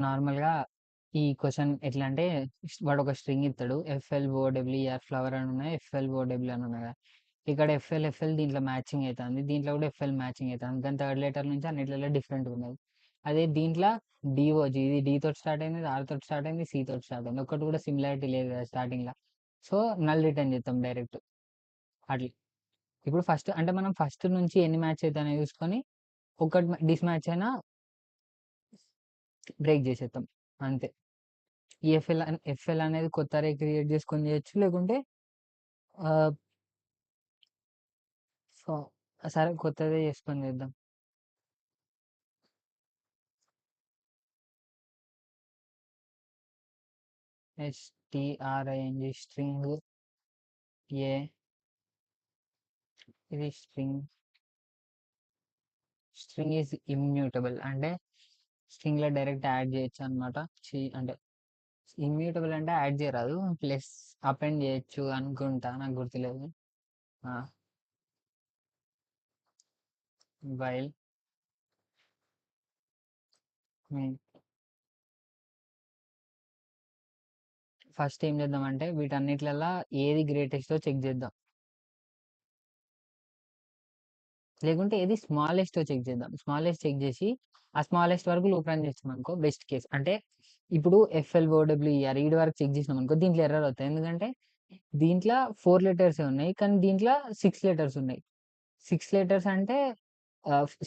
నార్మల్‌గా ఈ క్వెషన్ ఎట్లా అంటే వాడొక స్ట్రింగ్ ఇత్తడు. ఎఫ్ఎల్ఓడబ్ల్యూఈఆర్ ఫ్లవర్ అని ఉన్నాయి. ఎఫ్ఎల్ఓడబ్ల్యూ అని ఉన్నాయి కదా! ఇక్కడ ఎఫ్ఎల్ దీంట్లో మ్యాచింగ్ అయితాంది. దీంట్లో కూడా ఎఫ్ఎల్ మ్యాచింగ్ అయితాంది. కానీ థర్డ్ లెటర్ నుంచి అన్నిట్లలో డిఫరెంట్‌గా ఉన్నది. అదే దీంట్లో డీఓజీ ఇది డి తోటి స్టార్ట్ అయింది. ఇది ఆర్ తోటి స్టార్ట్ అయింది. సి తోటి స్టార్ట్ అయింది. ఒక్కటి కూడా సిమిలారిటీ లేదు కదా స్టార్టింగ్‌ల. సో, నల్ రిటర్న్ చేస్తాం డైరెక్ట్. అట్లా. ఇప్పుడు ఫస్ట్ అంటే మనం ఫస్ట్ నుంచి ఎన్ని మ్యాచ్ అయితాయో చూసుకొని ఒకటి డిస్‌మ్యాచ్ అయినా బ్రేక్ చేసేత్తాం. అంతే. ఈ ఎఫ్ఎల్ అనేది కొత్త అరే క్రియేట్ చేసుకొని చేయొచ్చు. లేకుంటే ఆహ్, సో సరే కొత్తదే చేసుకొని చేద్దాం. స్ట్రింగ్ స్ట్రింగ్ ఏ ఇది స్ట్రింగ్ ఈజ్ ఇమ్యూటబుల్ అంటే స్ట్రింగ్‌లో డైరెక్ట్ యాడ్ చేయొచ్చు అన్నమాట. అంటే ఇమ్యూటబుల్ అంటే యాడ్ చేయరాదు. ప్లస్ అపెండ్ చేయొచ్చు అనుకుంటా. నాకు గుర్తులేదు. ఆ! వైల్ హ్మ్. ఫస్ట్ ఏం చేద్దామంటే వీటన్నిట్లల్లా ఏది గ్రేటెస్టో చెక్ చేద్దాం. లేకుంటే ఏది స్మాలెస్టో చెక్ చేద్దాం. స్మాలెస్ట్ చెక్ చేసి ఆ స్మాలెస్ట్ వరకు లూప్ రన్ చేసినామనుకో బెస్ట్ కేస్. అంటే ఇప్పుడు ఎఫ్ఎల్ఓడబ్ల్యూఈఆర్ ఈడి వరకు చెక్ చేసినామనుకో దీంట్లో ఎర్రర్ అవుతాయి. ఎందుకంటే దీంట్లో 4 లెటర్సే ఉన్నాయి. కానీ దీంట్లో 6 లెటర్స్ ఉన్నాయి. 6 లెటర్స్ అంటే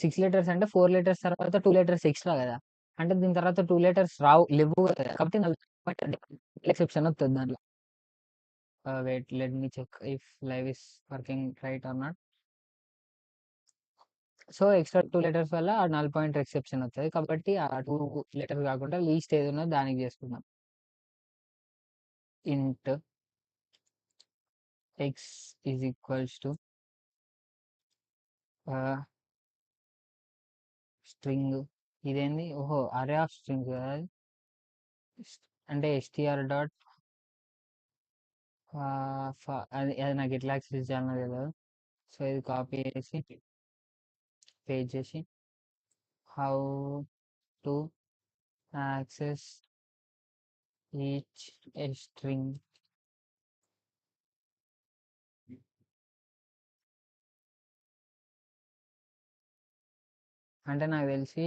6 లెటర్స్ అంటే 4 లెటర్స్ తర్వాత 2 లెటర్స్ ఎక్స్‌ట్రా గదా! అంటే దీని తర్వాత 2 లెటర్స్ లెవ్వు కదా! కాబట్టి ఎక్సెప్షన్ వత్తది దాంట్లో. Wait let me check if live is working right or not. So, extra 2 letters వల్ల ఆ నల్ పాయింటర్ ఎక్సెప్షన్ వత్తది. కాబట్టి ఆ 2 లెటర్స్ కాకుండా లీస్ట్ ఏదున్నదో దానికి చేసుకుందాం. ఇంట్ ఎక్స్ ఈజ్ ఈక్వల్స్ టు ఆహ్, స్ట్రింగ్ ఇదేంది? ఓహో! అరే ఆఫ్ స్ట్రింగ్స్ కదా అది. అంటే ఎస్‌టిఆర్ డాట్ అది అది నాకు ఎట్లా యాక్సెస్ చేయాలనో తెలవదు. సో, ఇది కాపీ చేసి పేస్ట్ చేసి how to access each a string అంటే నాకు తెలిసి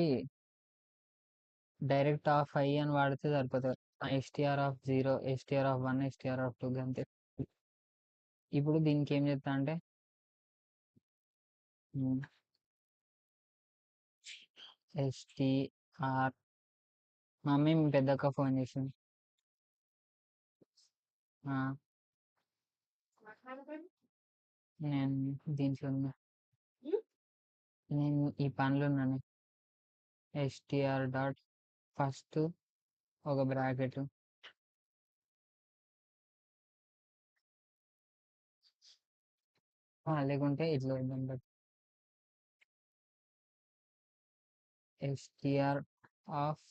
డైరెక్ట్ ఆఫ్ ఐ అని వాడితే సరిపోతది. STR of 0, STR of 1, STR of 2 గంతే. ఇప్పుడు దీనికి ఏం చేస్తా అంటే ఎస్టీఆర్ మా మమ్మీ మీ పెద్దక్క ఫోన్ చేసింది. ఆ, నేను దీంట్లో ఉన్నా. నేను ఈ పనిలో ఉన్నాను. ఎస్టీఆర్ డాట్ ఫస్ట్ ఒక బ్రాకెట్ లేకుంటే ఇట్లా ఇద్దాం but STR of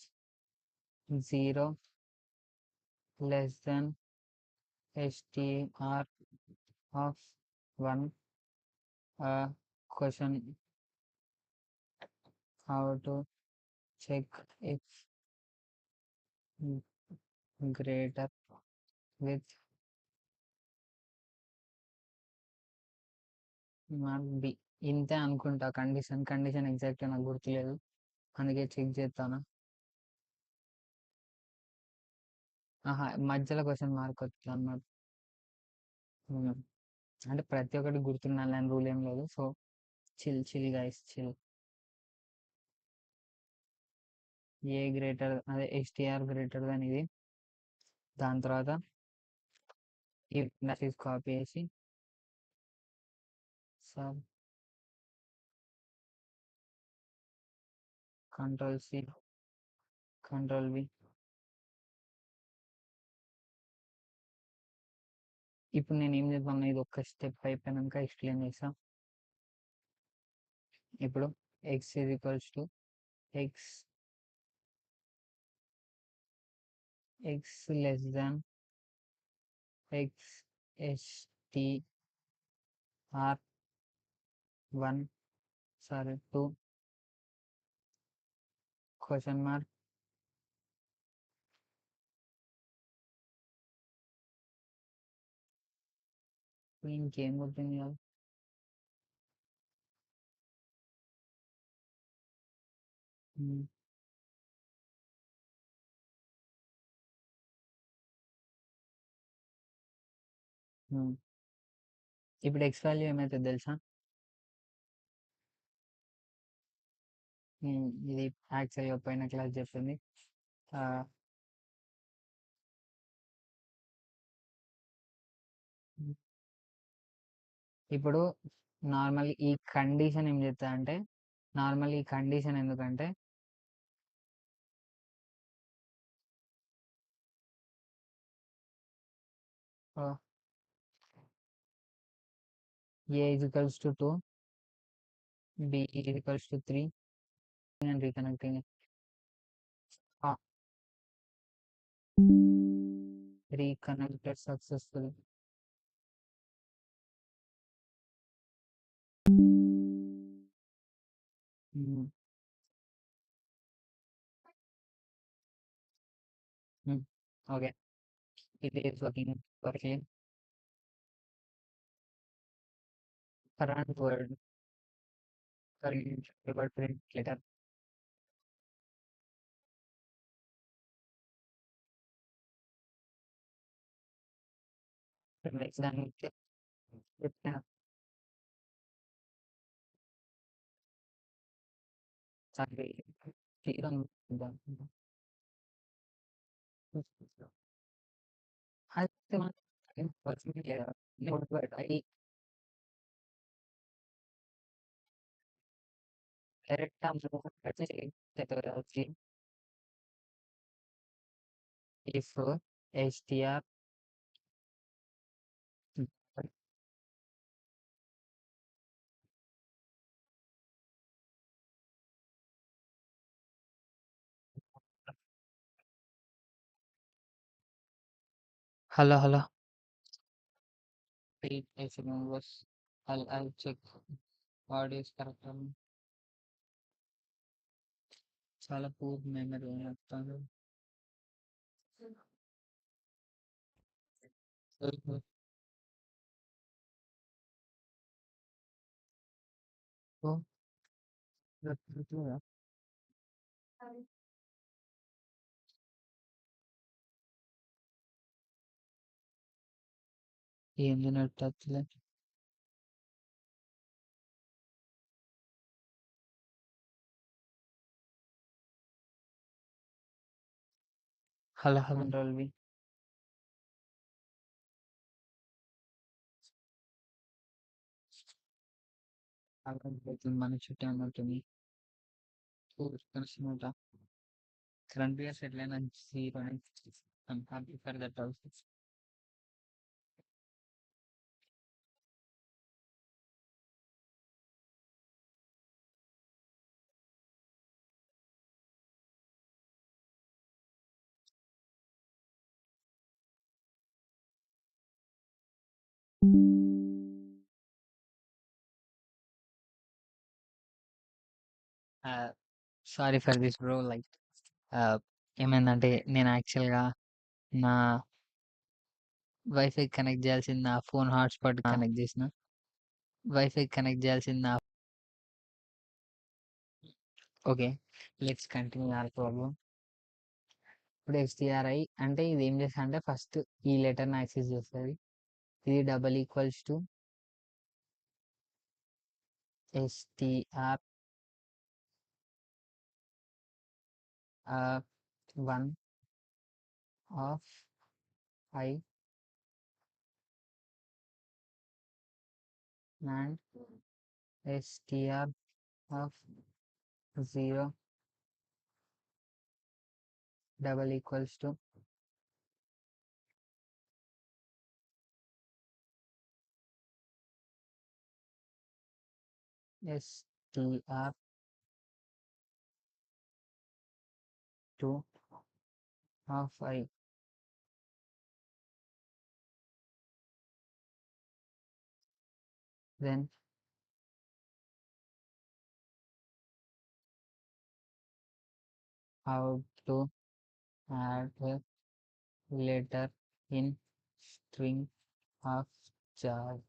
0 less than STR of 1 question how to check if greater with not B. ఇంతే అనుకుంటా కండిషన్ ఎగ్జాక్ట్ నాకు గుర్తులేదు. అందుకే చెక్ చేస్తాను. ఆహా మధ్యలో క్వశ్చన్ మార్క్ వస్తుంది అన్నమాట. అంటే ప్రతి ఒక్కటి గుర్తుండాలని రూల్ ఏం లేదు. So chill chill guys chill. A greater అదే ఎస్టీఆర్ గ్రేటర్ దాన్ ఇది. దాని తర్వాత ఈ మెసేజ్ కాపీ చేసి సబ్ కంట్రోల్ సి కంట్రోల్ వి. ఇప్పుడు నేను ఏం చేద్దాం ఇది ఒక్క స్టెప్ అయిపోయినాక ఎక్స్ప్లెయిన్ చేస్తా. ఇప్పుడు X is equals to X X less than X STR 1 sorry 2 question mark ఇంకేం గుర్తుంది కాదు. ఉమ్, ఉమ్. ఇప్పుడు ఎక్స్ వాల్యూ ఏమైతుంది తెలుసా? ఇది యాక్చువల్గా పోయిన క్లాస్ చెప్పింది. ఆ, ఇప్పుడు నార్మల్ ఈ కండిషన్ ఏం చెప్తా అంటే, నార్మల్ ఈ కండిషన్ ఎందుకంటే A equals to 2, B equals to 3 and reconnecting reconnected successful. Okay, it is working perfectly. Current word, current word print letter. Next then sorry, freedom. I think personally, not word. I direct terms of technology. If HDR, hello, hello. Wait, I think was I'll check what is correct. చాలా poor memory చెప్తాను. ఏంది net వచ్చలే. Hello hello రోల్వి. మన చుట్టూ ఉన్నట్టుంది కలిసినట. Current గా settle అయిన 0 I'm happy for that also. Sorry for this bro. Like ఏమైందంటే నేను యాక్చువల్గా నా వైఫై కనెక్ట్ చేయాల్సింది నా ఫోన్ హాట్స్పాట్ కనెక్ట్ చేసిన. వైఫై కనెక్ట్ చేయాల్సింది నా. Okay, let's continue are problem. ఇప్పుడు ఎస్టిఆర్ఐ అంటే ఇది ఏం చేస్తా అంటే ఫస్ట్ ఈ లెటర్ని యాక్సెస్ చేస్తుంది. ఇది double equals to STR 1 of I and str of 0 double equals to str 2 of I. Then how to add a letter in string of jar.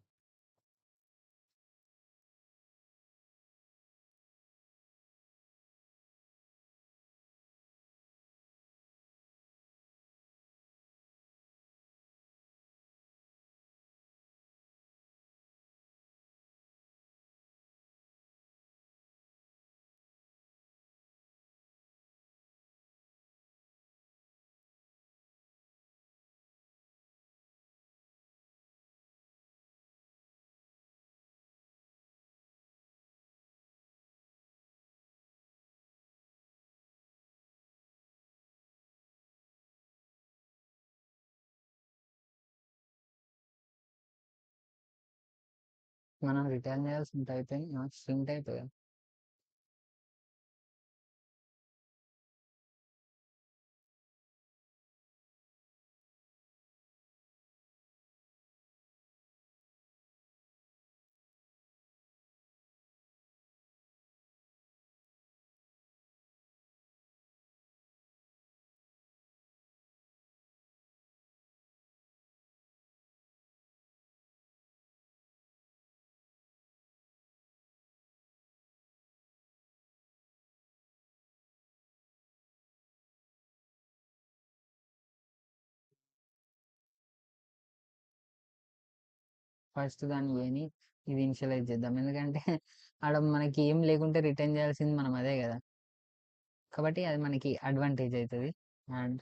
మనం రిటర్న్ చేయాల్సిన టైప్ స్ట్రింగ్ టైప్ కదా. First దాన్ని ఏని ఇది initialise చేద్దాం, ఎందుకంటే ఆడ మనకి ఏం లేకుంటే రిటర్న్ చేయాల్సింది మనం అదే కదా, కాబట్టి అది మనకి అడ్వాంటేజ్ అవుతుంది. And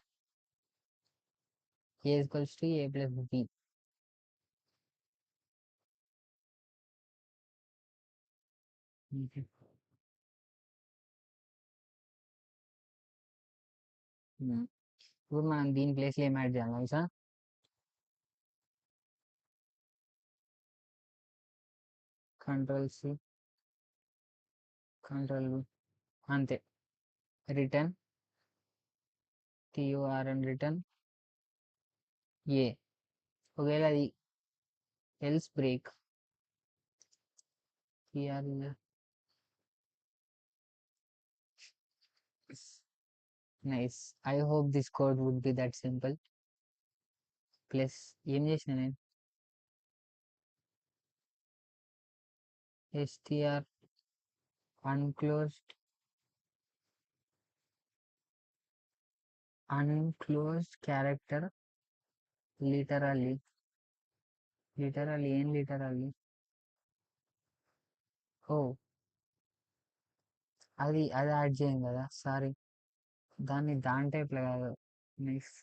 a equals to a plus b. ఇప్పుడు మనం దీని ప్లేస్లో ఏం యాడ్ చేయాలి సార్? కంట్రోల్ C, కంట్రోల్ అంతే. Return TURN return a. ఒకవేళ అది else break TR. Nice. I hope this code would be that simple. Plus ఏం చేసిన నేను str unclosed క్యారెక్టర్ లిటరల్లీ. ఏం లిటరల్లీ? ఓ, అది యాడ్ చేయం కదా, సారీ. దాని టైప్లో కాదు. నైస్.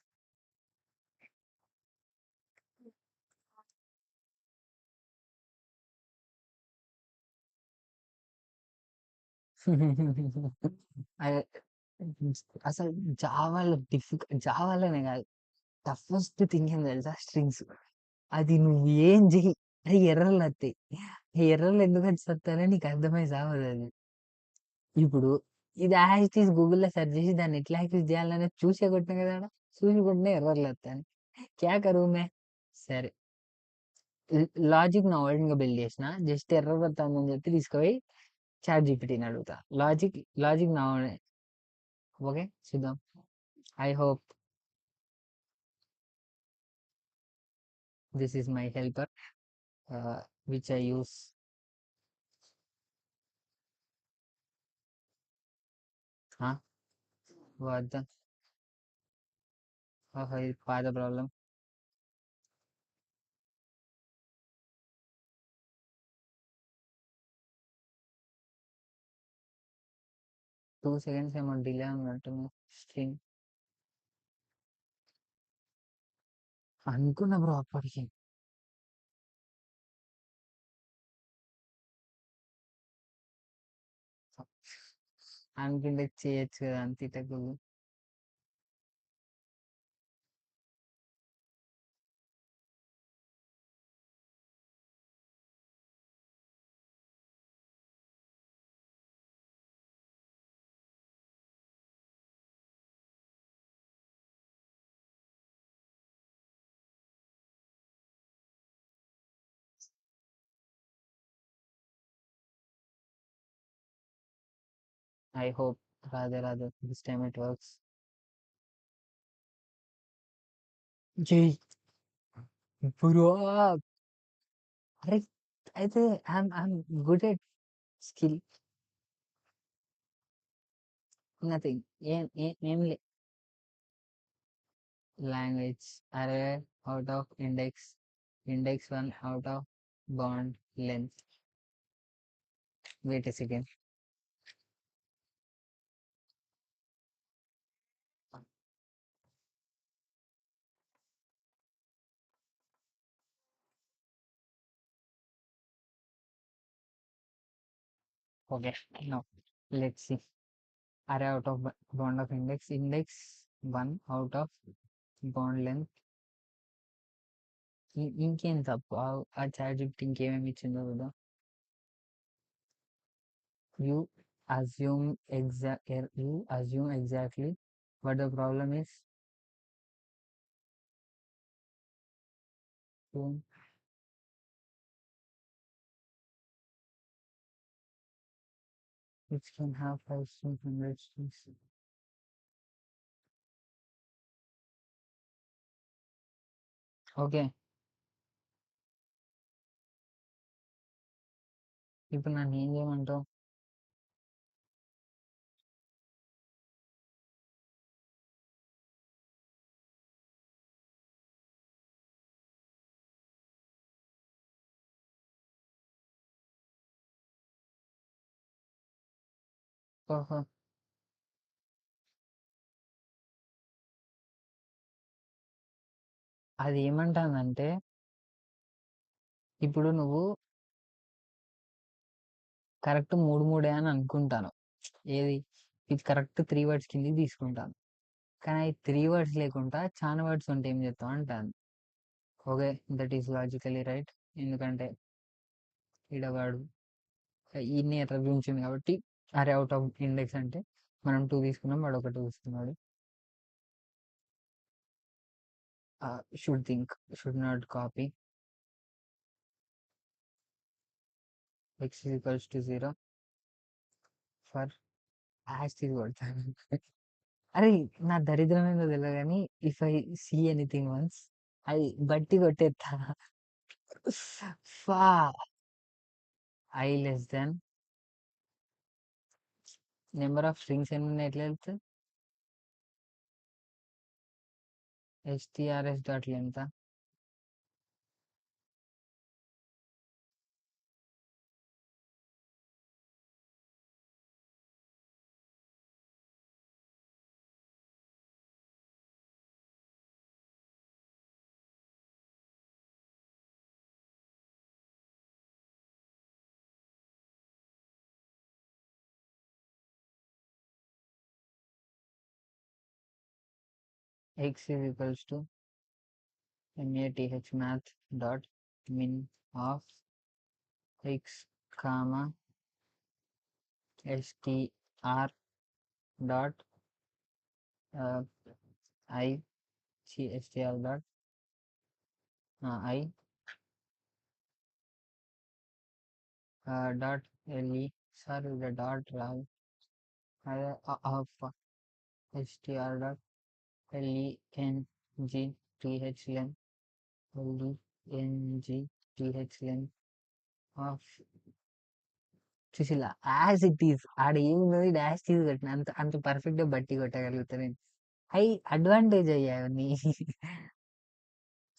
అదే, అసలు జావాలోనే కాదు, టఫెస్ట్ థింగ్ ఏం తెలుసా? స్ట్రింగ్స్. అది నువ్వు ఏం చెయ్యి, అది ఎర్రర్లు వస్తాయి. ఎర్రర్లు ఎందుకు వస్తారో నీకు అర్థమై సావదు అది. ఇప్పుడు ఇది యాజ్ ఇస్ గూగుల్లో సెర్చ్ చేసి దాన్ని ఎట్లా యాక్సెస్ చేయాలనేది చూసే కొట్టిన కదా ఆడ. చూసి కొట్టిన ఎర్రర్లు వస్తాయి. క్యా కరూ మే. సరే, లాజిక్ నా ఓల్డ్గా బిల్డ్ చేసిన, జస్ట్ ఎర్రర్ వస్తుందని చెప్పి తీసుకుపోయి చాట్ జీపీటీని అడుగుతా. లాజిక్ నా ఓన్. ఓకే, చూద్దాం. I hope this is my helper which I use. వద్ద. ఇది పాత ప్రాబ్లం. 2 seconds ఏమో డిలే ఉన్నట్టు స్ట్రింగ్ అనుకున్నా బ్రో అప్పటికి. అనుకుంటే చేయొచ్చు కదా అంత ఇటకు. ఐ హోప్ రాదే దిస్ టైమ్ ఇట్ వర్క్స్. జై బ్రో. అరే, అయితే I'm good at skill. Nothing. ఏం లే. లాంగ్వేజ్ అరే out of index 1 out of bound length. Wait a second. Okay, no let's see. అరే out of bound of index 1 out of bound length. ఇంకేం తప్పు ఆ చాట్ జిపిటి ఇంకేమేమి ఇచ్చిందో కదా. you you assume exactly what the problem is. So, which can have 500 strings. Okay. ఇప్పుడు నన్ను ఏం చేయమంటావు? ఓహో! అది ఏమంటాందంటే, ఇప్పుడు నువ్వు కరెక్ట్ 3, 3 అని అనుకుంటాను. ఏది? ఇది కరెక్ట్ 3 వర్డ్స్ కిందకి తీసుకుంటాను. కానీ అయి 3 వర్డ్స్ లేకుండా చానా వర్డ్స్ ఉంటే ఏం చేస్తావు అంటాను. Okay. That is logically right. ఎందుకంటే ఈడ వాడు ఈడనే ఎర్రర్ ఉంచింది కాబట్టి, అరే ఔట్ ఆఫ్ ఇండెక్స్ అంటే మనం 2 తీసుకున్నాం. వాడు ఒకటి తీసుకున్నాడు. Should think, should not copy x is equals to 0 for hash తీసి కొడతాను. అరే నా దరిద్రం ఏందో తెలియదు కానీ if I see anything once అది బట్టి కొట్టేస్తా. For I less than number of strings ఎన్ని ఉన్నాయి ఎట్లా వెళ్తుంది? Strs dot length x is equals to math math dot min of x comma str dot uh, I str dot I dot le sorry the dot రాదు of str dot length len length of చూసిలా as it is ఆడ ఏమున్నది dash తీసి కొట్టిన అంత అంత perfect గా బట్టి కొట్టగలుగుతా నేను. హై అడ్వాంటేజ్ అయ్యా అవన్నీ.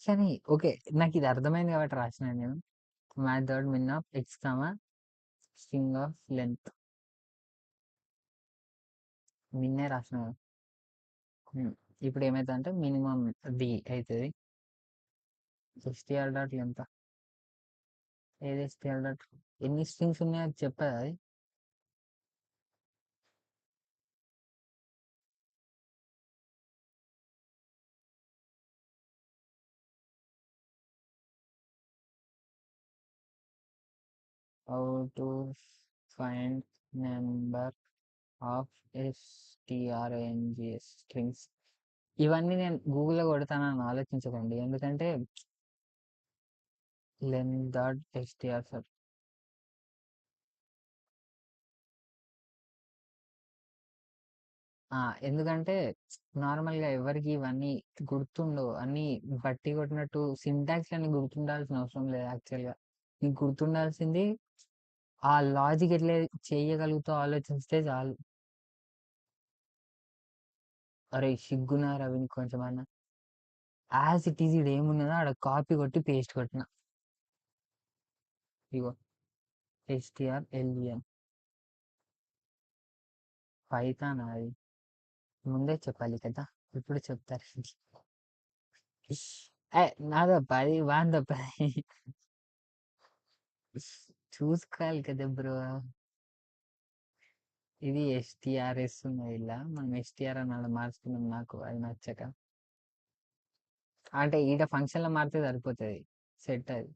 కానీ ఓకే నాకు ఇది అర్థమైంది కాబట్టి రాసిన నేను math dot min of x comma string of length మిన్నే రాసిన. ఇప్పుడు ఏమైతే అంటే మినిమం డి అవుతుంది. ఎస్టీఆర్ డాట్ లెంత్ ఏది ఎస్టీఆర్ డాట్ ఎన్ని స్ట్రింగ్స్ ఉన్నాయో అది చెప్పదు అది. How to find number of strngs strings. ఇవన్నీ నేను గూగుల్లో కొడతానని ఆలోచించకండి, ఎందుకంటే లెంత్ డాట్ ఎస్టీఆర్ సార్ ఎందుకంటే నార్మల్గా ఎవరికి ఇవన్నీ గుర్తుండవు, అన్ని బట్టి కొట్టినట్టు సింటాక్స్ అన్ని గుర్తుండాల్సిన అవసరం లేదు యాక్చువల్గా. నీకు గుర్తుండాల్సింది ఆ లాజిక్ ఎట్లా చేయగలుగుతావు ఆలోచిస్తే చాలు. అరే సిగ్గునా రవిని కొంచెం అన్న. యాజ్ ఇట్ ఈజ్ ఇది ఏమున్నదో ఆడ కాపీ కొట్టి పేస్ట్ కొట్టిన. ఇగో ఎస్టీఆర్ఎల్ఈఎన్ పైథాన్ అది ముందే చెప్పాలి కదా, ఇప్పుడు చెప్తారు. నా తప్ప అది వాన్ తప్ప చూసుకోవాలి కదా బ్రో. ఇది ఎస్టీఆర్ఎస్ ఉన్నది ఇలా మనం ఎస్టీఆర్ అని అలా మార్చుకున్నాం, నాకు అది నచ్చక. అంటే ఈట ఫంక్షన్ లో మారితే సరిపోతుంది, సెట్ అది.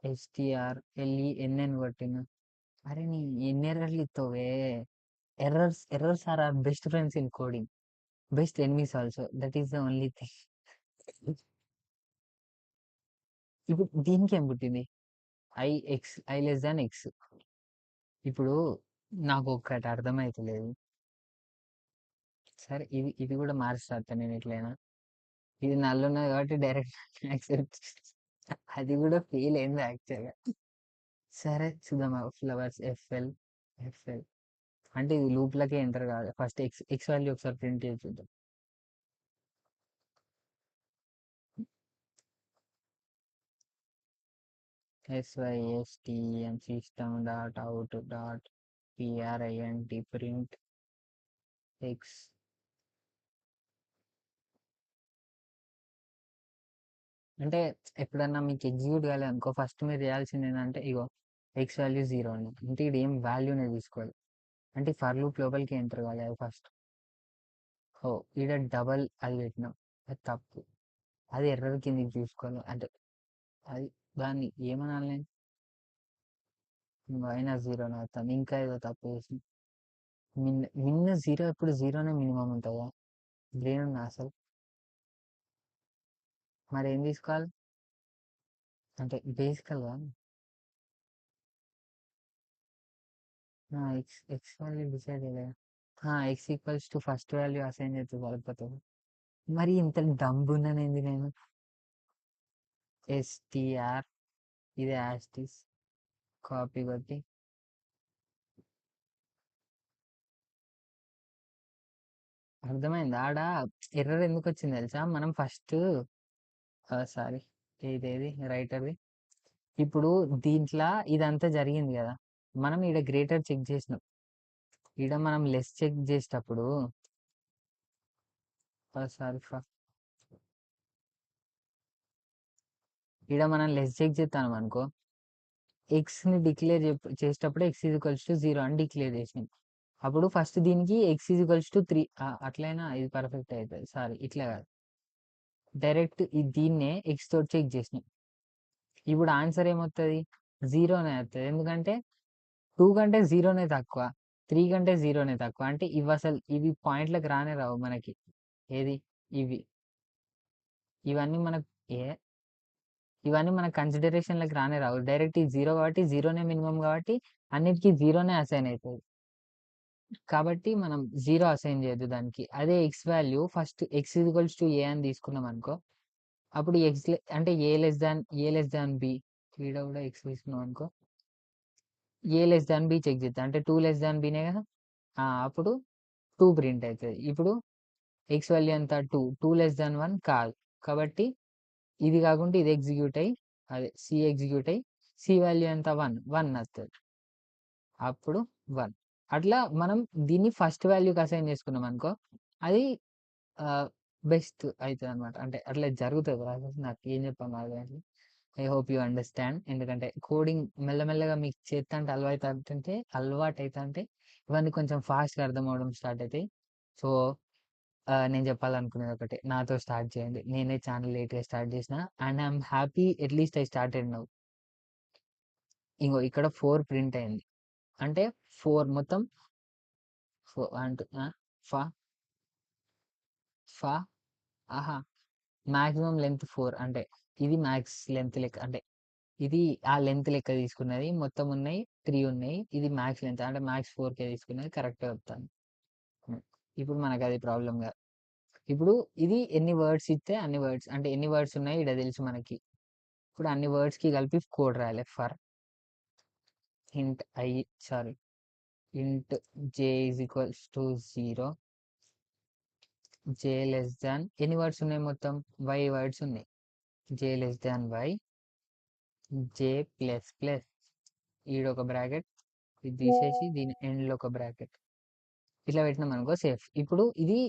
STRLENN కొట్టిన. అరే నీ ఎన్ని ఎర్రర్లు ఇస్తావే? Errors are are best friends in coding, best enemies also, that is the only thing. ఇప్పుడు దీనికి ఏం పుట్టింది? I less than X. ఇప్పుడు నాకు ఒక్కటి అర్థమైతలేదు. సరే ఇది ఇది కూడా మార్చేస్తా నేను ఎట్లయినా. ఇది నల్లున్నది కాబట్టి డైరెక్ట్ యాక్సెప్ట్. అది కూడా ఫెయిల్ అయింది యాక్చువల్గా. సరే చూద్దాం. ఫ్లవర్స్ ఎఫ్ఎల్ అంటే ఇది లూప్లకే ఎంటర్ కాదు. ఫస్ట్ ఎక్స్ ఎక్స్ వాల్యూ ఒకసారి ప్రింట్ చేసి చూద్దాం. SYSTM system dot out dot PRINT print X. అంటే ఎప్పుడన్నా మీకు ఎగ్జిక్యూట్ కాలేదు అనుకో, ఫస్ట్ మీరు చేయాల్సింది ఏంటంటే ఇగో ఎక్స్ వాల్యూ 0 అండి, అంటే ఇది ఏం వాల్యూనే తీసుకోవాలి. అంటే ఫర్ లూప్ లోపలికి ఎంటర్ కావాలి అది ఫస్ట్. ఓ ఈడ డబల్ అది పెట్టినాం, అది తప్పు. అది ఎర్రర్ కిందకి చూసుకోవాలి. అంటే అది దాన్ని ఏమనాలి నేను? మైనస్ 0 అవుతాను. ఇంకా ఏదో తప్పు చేసి మిన్న 0 ఎప్పుడు 0నే మినిమం ఉంటుందా? బ్రెయిన్ ఉన్నా అసలు. మరి ఏం తీసుకోవాలి? అంటే బేసికల్గా ఎక్స్ వాల్యూ డిసైడ్ అయ్యా. X = ఫస్ట్ వాల్యూ అసైన్ చేస్తే సరిపోతుంది. మరి ఇంత డంబున్నానేంది నేను? STR ఇది యాస్టిస్ కాపీ కొట్టి అర్థమైంది. ఆడ ఎర్రర్ ఎందుకు వచ్చింది తెలుసా? మనం ఫస్ట్ సారీ ఇదేది రైటర్ది. ఇప్పుడు దీంట్లో ఇదంతా జరిగింది కదా, మనం ఈడ గ్రేటర్ చెక్ చేసినాం. ఈడ మనం లెస్ చెక్ చేసేటప్పుడు సారీ ఈడ మనం లెస్ చెక్ చేస్తాం అనుకో, ఎక్స్ని డిక్లేర్ చేసేటప్పుడు X = 0 అని డిక్లేర్ చేసినాం. అప్పుడు ఫస్ట్ దీనికి X = 3 అట్లయినా ఇది పర్ఫెక్ట్ అవుతుంది. సారీ ఇట్లా కాదు, డైరెక్ట్ దీన్నే ఎక్స్ తోటి చెక్ చేసినాం. ఇప్పుడు ఆన్సర్ ఏమవుతుంది? 0నే అవుతుంది. ఎందుకంటే 2 కంటే 0నే తక్కువ, 3 కంటే 0నే తక్కువ. అంటే ఇవి అసలు ఇవి పాయింట్లకు రానే రావు మనకి. ఏది? ఇవి ఇవన్నీ మనకు ఏ ఇవన్నీ మన కన్సిడరేషన్లకు రానే రావు. డైరెక్ట్ ఈ 0 కాబట్టి 0నే మినిమం కాబట్టి అన్నిటికీ 0నే అసైన్ అవుతుంది. కాబట్టి మనం 0 అసైన్ చేయొద్దు దానికి. అదే X value first X = A అని తీసుకున్నాం అనుకో, అప్పుడు ఎక్స్ అంటే ఏ లెస్ దాన్ బి. ఈడ కూడా ఎక్స్ తీసుకున్నాం అనుకో, A less than B check చేద్దాం. అంటే 2 less than Bనే కదా. అప్పుడు 2 ప్రింట్ అవుతుంది. ఇప్పుడు ఎక్స్ వాల్యూ ఎంత? 2 కాదు. కాబట్టి ఇది కాకుండా ఇది ఎగ్జిక్యూట్ అయ్యి అదే సి ఎగ్జిక్యూట్ అయ్యి సి వాల్యూ ఎంత? 1 వస్తుంది. అప్పుడు 1 అట్లా మనం దీన్ని ఫస్ట్ వాల్యూకి అసైన్ చేసుకున్నాం అనుకో, అది బెస్ట్ అవుతుంది అనమాట. అంటే అట్లా జరుగుతుంది ప్రాసెస్. నాకు ఏం చెప్పాను అది. I hope you understand. ఎందుకంటే కోడింగ్ మెల్లమెల్లగా మీకు చేస్తంటే అలవాటు అవుతుంటే ఇవన్నీ కొంచెం ఫాస్ట్గా అర్థం అవడం స్టార్ట్ అవుతాయి. సో నేను చెప్పాలనుకునేది ఒకటే, నాతో స్టార్ట్ చేయండి. నేనే ఛానల్ లేట్గా స్టార్ట్ చేసిన and I'm happy at least I started now. ఇంకో ఇక్కడ 4 ప్రింట్ అయింది. అంటే 4 మొత్తం 4 అంటూ ఫా ఫా ఆహా మాక్సిమం లెంత్ 4. అంటే ఇది మ్యాక్స్ లెంత్ లెక్క. అంటే ఇది ఆ లెంత్ లెక్క తీసుకున్నది. మొత్తం ఉన్నాయి 3 ఉన్నాయి. ఇది మ్యాక్స్ లెంత్ అంటే మ్యాక్స్ 4K తీసుకున్నది. కరెక్ట్గా చెప్తాను. ఇప్పుడు మనకు అది ప్రాబ్లం కాదు. ఇప్పుడు ఇది ఎన్ని వర్డ్స్ ఇస్తే అన్ని వర్డ్స్, అంటే ఎన్ని వర్డ్స్ ఉన్నాయి ఇక్కడ తెలుసు మనకి. ఇప్పుడు అన్ని వర్డ్స్కి కలిపి కోడ్ రాయాలి. ఫర్ int int j = 0, ఎన్ని వర్డ్స్ ఉన్నాయి మొత్తం? y వర్డ్స్ ఉన్నాయి. j<y, j++, ఈడొక బ్రాకెట్, ఇది తీసేసి దీని ఎండ్లో ఒక బ్రాకెట్, ఇట్లా పెట్టినాం అనుకో సేఫ్. ఇప్పుడు ఇది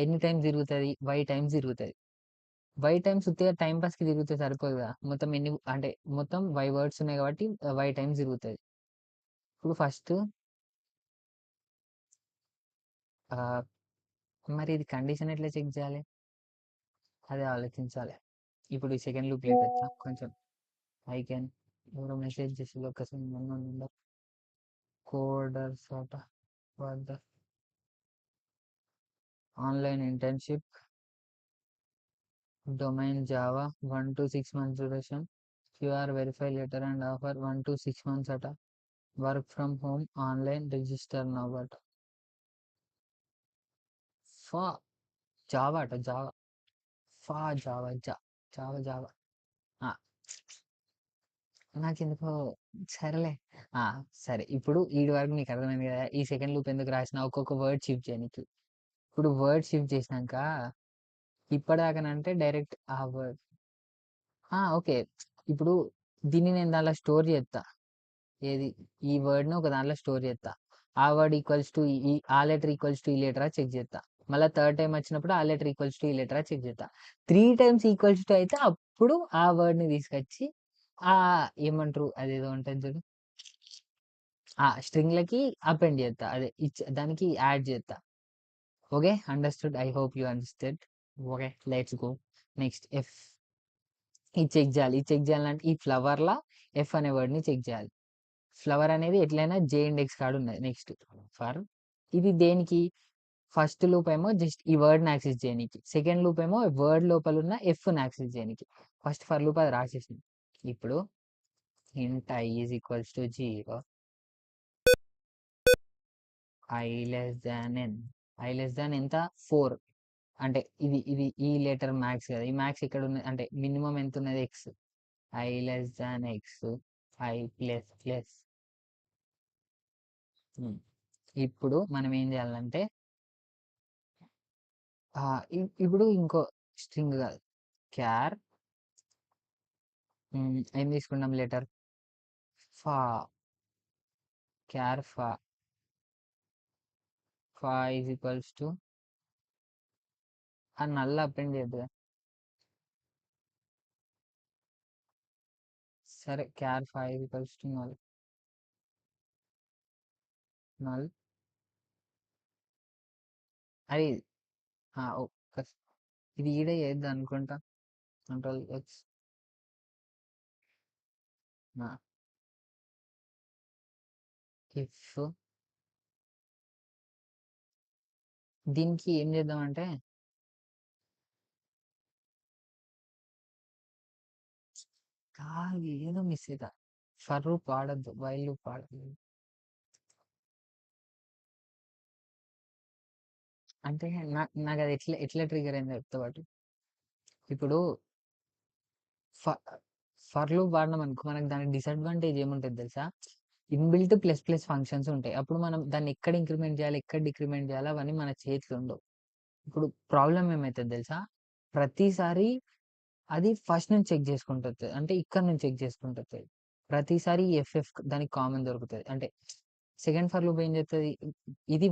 ఎన్ని టైమ్స్ తిరుగుతుంది? y టైమ్స్ తిరుగుతుంది. y టైమ్స్ ఉత్తిగా టైం పాస్కి తిరిగితే సరిపోదు కదా. మొత్తం ఎన్ని అంటే మొత్తం y వర్డ్స్ ఉన్నాయి కాబట్టి y టైమ్స్ తిరుగుతుంది. ఇప్పుడు ఫస్ట్ మరి ఇది కండిషన్ ఎట్లా చెక్ చేయాలి? అదే ఆలోచించాలి. ఇప్పుడు ఈ సెకండ్ లూప్ లేపెత్తా కొంచెం. ఐ కెన్ ఎవరో మెసేజ్ చేసి లొకేషన్ నెంబర్ కోడర్స్ అట వద్ద online internship domain Java 1 to 6 months duration QR verify letter and offer 1 to 6 months అట work from home online register now అట ఫా జావా అట జావా ఫా జావా జావా జావా నాకెందుకో సరేలే. సరే. ఇప్పుడు ఈడి వరకు నీకు అర్థమైంది కదా! ఈ సెకండ్ లూప్ ఎందుకు రాసినా ఒక్కొక్క వర్డ్ షిఫ్ట్ చేయనీకి. ఇప్పుడు వర్డ్ షిఫ్ట్ చేసినాక ఇప్పటిదాకానంటే డైరెక్ట్ ఆ వర్డ్ ఓకే. ఇప్పుడు దీన్ని నేను దాంట్లో స్టోర్ చేత్తా. ఏది ఈ వర్డ్‌ని ఒక దాంట్లో స్టోర్ చేత్తా. ఆ వర్డ్ ఈక్వల్స్ టు ఆ లెటర్ ఈక్వల్స్ టు ఈ లెటరా చెక్ చేత్తా. మళ్ళా థర్డ్ టైమ్ వచ్చినప్పుడు ఆ లెటర్ ఈక్వల్స్ టు ఈ లెటరా చెక్ చేత్తా. 3 టైమ్స్ ఈక్వల్స్ టు అయితే అప్పుడు ఆ వర్డ్‌ని తీసుకొచ్చి ఏమంటారు అదేదో ఉంటది చూడు. స్ట్రింగ్‌లకి అపెండ్ చేత్తా. అదే దానికి యాడ్ చేత్తా. Okay. Understood. I hope you understand. Okay. Let's go. Next F. ఇది చెక్ చేయాలి. ఇది చెక్ చేయాలంటే ఈ ఫ్లవర్‌లా ఎఫ్ అనే వర్డ్‌ని చెక్ చేయాలి. ఫ్లవర్ అనేది ఎట్లైనా జే ఇండెక్స్ కాడ ఉన్నది. నెక్స్ట్ ఫర్ ఇది దేనికి ఫస్ట్ లూప్ ఏమో జస్ట్ ఈ వర్డ్‌ని యాక్సెస్ చేయనీకి. సెకండ్ లూప్ ఏమో వర్డ్ లోపల ఉన్న ఎఫ్‌ని యాక్సెస్ చేయనీకి. ఫస్ట్ ఫర్ లూప్ అది రాసేసింది. ఇప్పుడు ఇంట్ i is equals to 0 i less than n. i less than ఎంత 4 అంటే ఇది ఈ లెటర్ మ్యాక్స్ కదా. ఈ మ్యాక్స్ ఇక్కడ ఉన్నది అంటే మినిమం ఎంత ఉన్నది X. i less than X i plus plus. ఇప్పుడు మనం ఏం చేయాలంటే ఇప్పుడు ఇంకో స్ట్రింగ్ కాదు క్యార్ ఏం తీసుకున్నాం లెటర్ ఫా క్యార్ ఫా ఈజ్ ఈక్వల్స్ టు ఆ నల్ అపెండ్ చేయద్దు. సరే క్యార్ ఫా is equals to null null అది ఇది ఈడే చేద్దాం అనుకుంటా కంట్రోల్ ఎక్స్ ఇఫ్ దీనికి ఏం చేద్దామంటే ఏదో మిస్ అవుతా. ఫర్ లూప్ వాడద్దు, వైల్ లూప్ వాడద్దు. అంటే నాకు అది ఎట్లా ట్రిగర్ అయింది చెప్తా పాటు. ఇప్పుడు ఫర్ లూప్ వాడినాం అనుకో మనకు దానికి డిసడ్వాంటేజ్ ఏముంటుంది తెలుసా? ఇన్బిల్ట్ ప్లస్ ప్లస్ ఫంక్షన్స్ ఉంటాయి. అప్పుడు మనం దాన్ని ఎక్కడ ఇంక్రిమెంట్ చేయాలి, ఎక్కడ డిక్రిమెంట్ చేయాలి అవన్నీ మన చేతిలో ఉండవు. ఇప్పుడు ప్రాబ్లం ఏమవుతుంది తెలుసా? ప్రతిసారి అది ఫస్ట్ నుంచి చెక్ చేసుకుంటుంది. అంటే ఇక్కడ నుంచి చెక్ చేసుకుంటుంది. ప్రతిసారి ఎఫ్ఎఫ్ దానికి కామన్ దొరుకుతుంది. అంటే సెకండ్ ఫర్ లూప్ ఏం చేస్తుంది? ఇది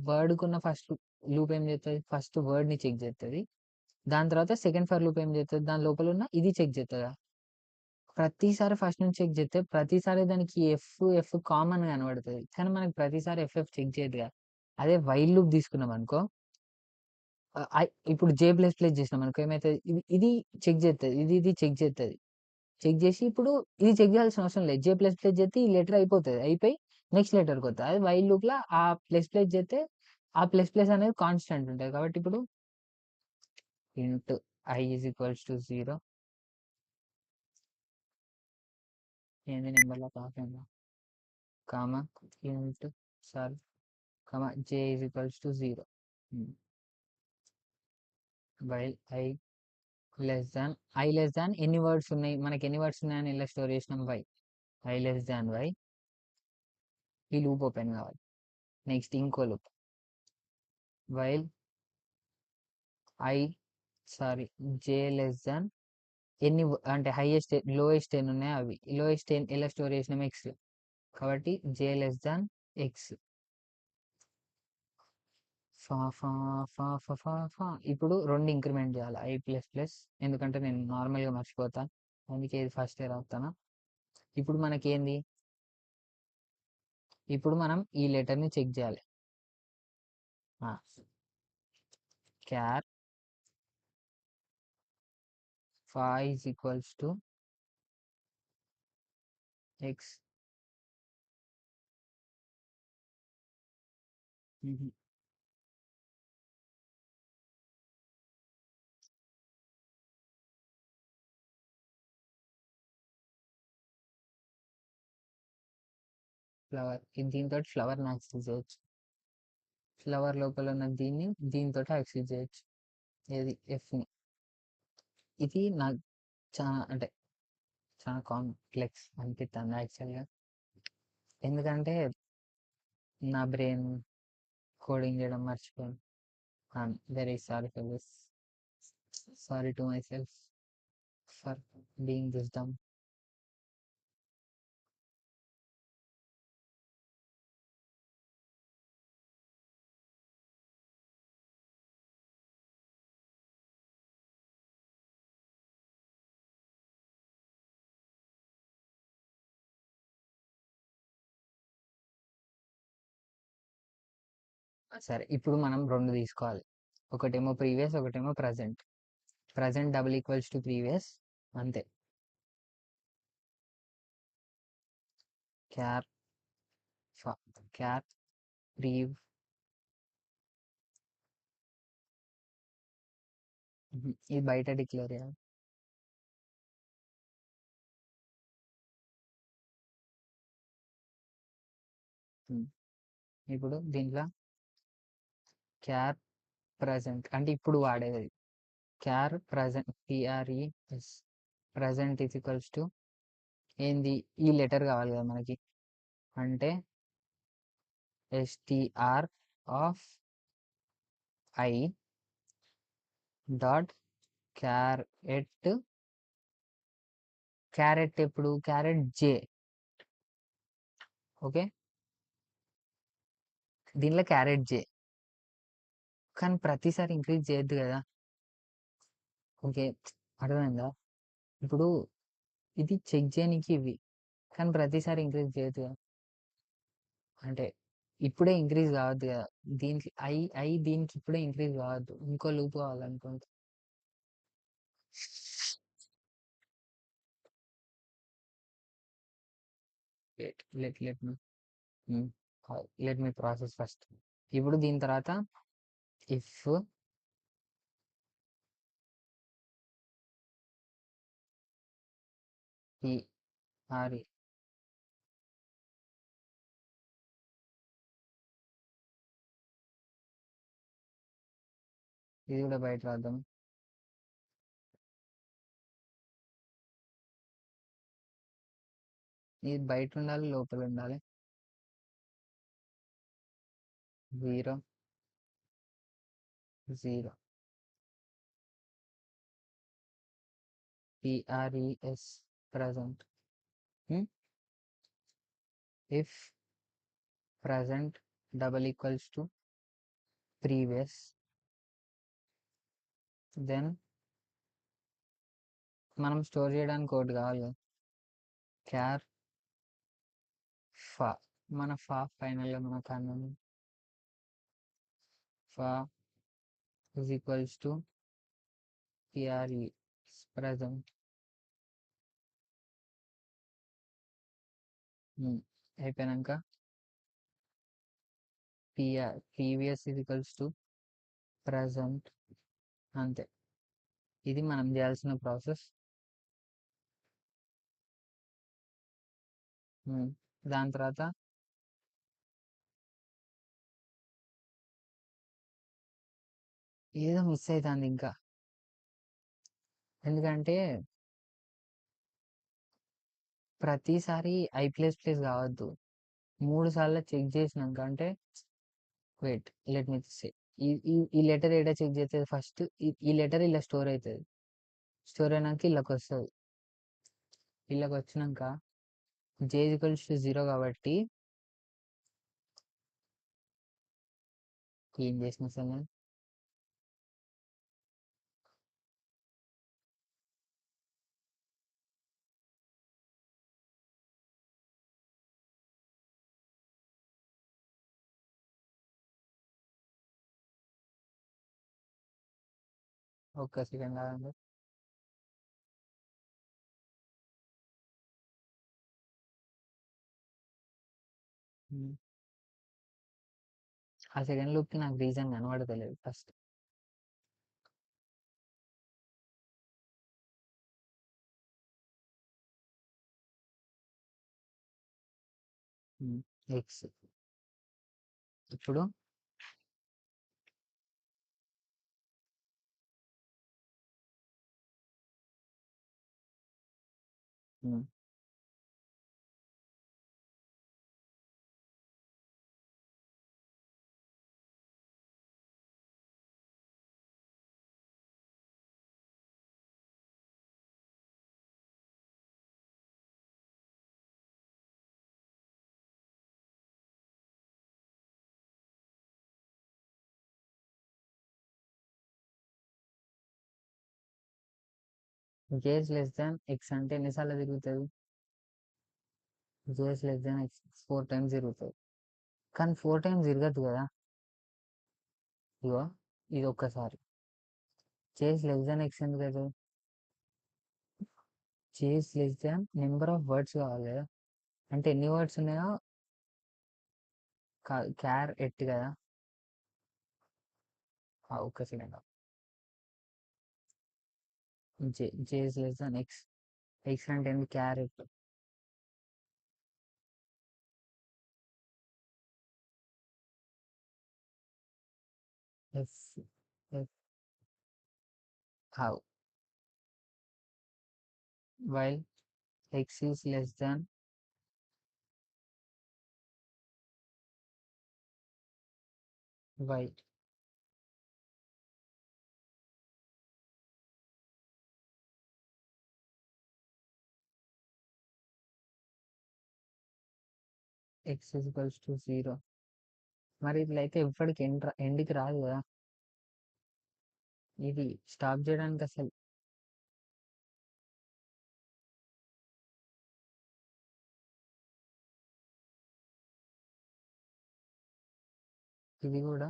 వర్డ్కున్న ఫస్ట్ లూప్ ఏం చేస్తుంది? ఫస్ట్ వర్డ్ని చెక్ చేస్తుంది. దాని తర్వాత సెకండ్ ఫర్ లూప్ ఏం చేస్తుంది? దాని లోపల ఉన్న ఇది చెక్ చేస్తుందా? ప్రతిసారి ఫస్ట్ నుంచి చెక్ చేస్తే ప్రతిసారి దానికి ఎఫ్ కామన్ కనబడుతుంది. కానీ మనకి ప్రతిసారి ఎఫ్ఎఫ్ చెక్ చేయదుగా. అదే వైల్ లూప్ తీసుకున్నాం అనుకో ఇప్పుడు జే ప్లస్ ప్లస్ చేసినాం అనుకో ఏమైతుంది? ఇది చెక్ చేస్తుంది, ఇది చెక్ చేస్తుంది. చెక్ చేసి ఇప్పుడు ఇది చెక్ చేయాల్సిన అవసరం లేదు. జే ప్లస్ ప్లస్ చేస్తే ఈ లెటర్ అయిపోతుంది. అయిపోయి నెక్స్ట్ లెటర్కి వస్తుంది. అది వైల్ లూప్లో ఆ ప్లస్ ప్లస్ చేస్తే ఆ ప్లస్ ప్లస్ అనేది కాన్స్టెంట్ ఉంటుంది. కాబట్టి ఇప్పుడు into i is equals to 0 ఏంది నెంబర్లో కాకుండా comma into sorry comma j is equals to 0 while i less than ఎన్ని వర్డ్స్ ఉన్నాయి, మనకి ఎన్ని వర్డ్స్ ఉన్నాయని ఇలా స్టోర్ చేసినాం i లెస్ దాన్ y. ఈ లూప్ ఓపెన్ కావాలి. నెక్స్ట్ ఇంకో loop while j less than ఎన్ని అంటే హైయెస్ట్ లోయెస్ట్ ఎన్ని ఉన్నాయో అవి. లోయెస్ట్ ఎలా స్టోర్ చేసినాం ఎక్స్. కాబట్టి j లెస్ దాన్ ఎక్స్. ఫా ఫా ఫా ఫా ఫా ఫా ఇప్పుడు 2 ఇంక్రిమెంట్ చేయాలి i ప్లస్ ప్లస్. ఎందుకంటే నేను నార్మల్గా మర్చిపోతాను, అందుకే ఇది ఫస్ట్ రాస్తాను. ఇప్పుడు మనకేంది? ఇప్పుడు మనం ఈ లెటర్ని చెక్ చేయాలి. క్యార్ ఫా is equals to X. Flower దీంతో ఫ్లవర్ యాక్సెస్ చేయొచ్చు. ఫ్లవర్ లోపల ఉన్న దీన్ని దీంతో యాక్సెస్ చేయొచ్చు. ఏది ఎఫ్ని. ఇది నాకు చాలా అంటే చాలా కాంప్లెక్స్ అనిపిస్తుంది యాక్చువల్గా. ఎందుకంటే నా బ్రెయిన్ కోడింగ్ చేయడం మర్చిపోయాను. I'm very sorry for this. Sorry to my self for being this dumb. సరే ఇప్పుడు మనం రెండు తీసుకోవాలి. ఒకటేమో ప్రీవియస్, ఒకటేమో present. Present double equals to previous, అంతే. Char char prev. ఇది బయట డిక్లేర్ చేయాలి. ఇప్పుడు దీంట్లో క్యార్ ప్రజెంట్ అంటే ఇప్పుడు వాడేది. Char present PRES present is equals to ఏంది, ఈ లెటర్ కావాలి కదా మనకి. అంటే str of I dot charAt. CharAt ఎప్పుడు క్యారెట్ జే. ఓకే, దీనిలో క్యారెట్ జే, కానీ ప్రతిసారి ఇంక్రీజ్ చేయొద్దు కదా. ఓకే, అర్థమైందా. ఇప్పుడు ఇది చెక్ చేయడానికి ఇవి, కానీ ప్రతిసారి ఇంక్రీజ్ చేయొద్దు కదా. అంటే ఇప్పుడే ఇంక్రీజ్ కావద్దు కదా. దీనికి ఐ దీనికి ఇప్పుడే ఇంక్రీజ్ కావద్దు, ఇంకో లూప్ కావాలనుకుంటా. Let me process first. ఇప్పుడు దీని తర్వాత ఇఫ్ ఆర్ఈ ఇది కూడా బయట రాద్దాం. ఇది బయట ఉండాలి, లోపల ఉండాలి. 0 0 PRES present. If present double equals to previous, then మనం స్టోర్ చేయడానికి కోడ్ కావాలి. క్యార్ ఫా, మన ఫా ఫైనల్గా మన కారణం ఫా is equals to PRE present. అయిపోయాక previous is equals to present, అంతే. ఇది మనం చేయాల్సిన ప్రాసెస్. దాని తర్వాత ఏదో మిస్ అవుతుంది ఇంకా. ఎందుకంటే ప్రతిసారి ఐ++ కావద్దు. 3 సార్లు చెక్ చేసినాక అంటే వెయిట్ లెట్ మీ సే, ఈ లెటర్ ఏడా చెక్ చేస్తుంది ఫస్ట్. ఈ లెటర్ ఇలా స్టోర్ అవుతుంది. స్టోర్ అయినాక ఇళ్ళకి వస్తుంది. ఇళ్ళకి వచ్చినాక జే ఈక్వల్స్ టు 0 కాబట్టి ఏం చేసిన సార్ నేను ఒక్క సెకండ్ ఆగండి. హ్మ్. ఆ సెకండ్ లూప్‌కి నాకు రీజన్ కనపడతలేదు ఫస్ట్. హ్మ్. ఎక్స్. ఇప్పుడు hmm. JS less than X అంటే ఎన్ని సార్లు తిరుగుతది? JS less than X 4 times తిరుగుతది. కానీ 4 టైమ్స్ తిరగదు కదా! ఇగో ఇది ఒక్కసారి. జేఎస్ లెస్ దాన్ ఎక్స్ ఎందుకైతది? JS less than number of words కావాలి కదా! అంటే ఎన్ని వర్డ్స్ ఉన్నాయో కాదు క్యార్ ఎట్ కదా! ఒక్క second. JS less than x. X అంటే ఏంది? Caret. If if how while x is less than y. X equals to 0. మరి ఇట్లయితే ఎప్పటికి ఎండ్‌కి రాదు కదా! ఇది స్టాప్ చేయడానికి అసలు ఇది కూడా